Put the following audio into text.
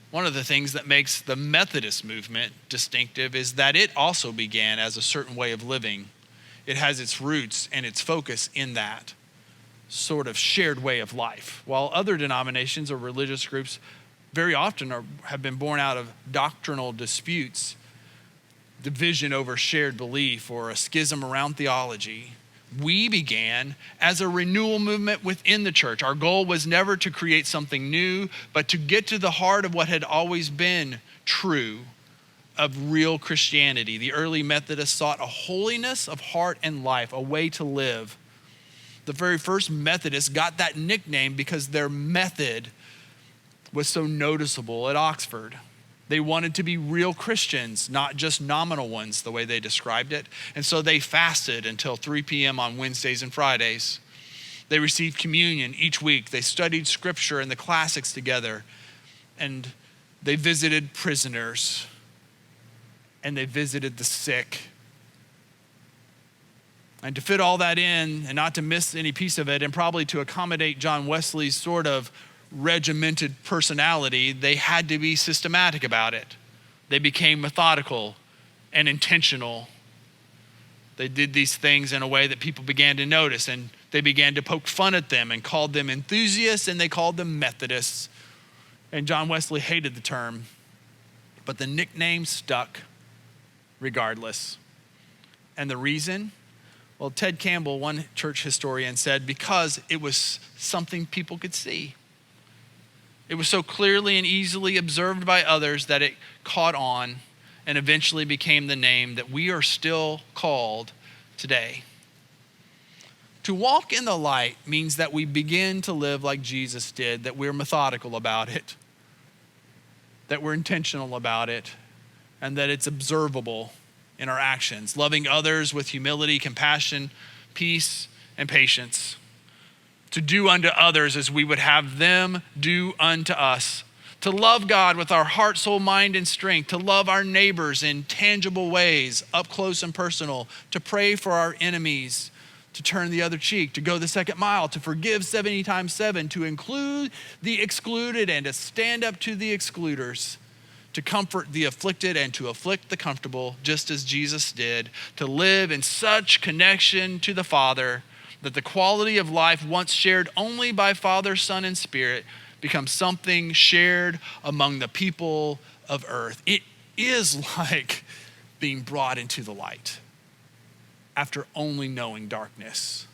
One of the things that makes the Methodist movement distinctive is that it also began as a certain way of living. It has its roots and its focus in that sort of shared way of life. While other denominations or religious groups very often have been born out of doctrinal disputes, division over shared belief, or a schism around theology, we began as a renewal movement within the church. Our goal was never to create something new, but to get to the heart of what had always been true of real Christianity. The early Methodists sought a holiness of heart and life, a way to live. The very first Methodists got that nickname because their method was so noticeable at Oxford. They wanted to be real Christians, not just nominal ones, the way they described it. And so they fasted until 3 p.m. on Wednesdays and Fridays. They received communion each week. They studied scripture and the classics together. And they visited prisoners. And they visited the sick. And to fit all that in, and not to miss any piece of it, and probably to accommodate John Wesley's sort of regimented personality, they had to be systematic about it. They became methodical and intentional. They did these things in a way that people began to notice, and they began to poke fun at them and called them enthusiasts, and they called them Methodists. And John Wesley hated the term, but the nickname stuck regardless. And the reason? Well, Ted Campbell, one church historian, said because it was something people could see. It was so clearly and easily observed by others that it caught on and eventually became the name that we are still called today. To walk in the light means that we begin to live like Jesus did, that we're methodical about it, that we're intentional about it, and that it's observable in our actions, loving others with humility, compassion, peace, and patience. To do unto others as we would have them do unto us. To love God with our heart, soul, mind, and strength. To love our neighbors in tangible ways, up close and personal. To pray for our enemies. To turn the other cheek. To go the second mile. To forgive 70 times 7. To include the excluded and to stand up to the excluders. To comfort the afflicted and to afflict the comfortable, just as Jesus did. To live in such connection to the Father that the quality of life once shared only by Father, Son, and Spirit becomes something shared among the people of earth. It is like being brought into the light after only knowing darkness.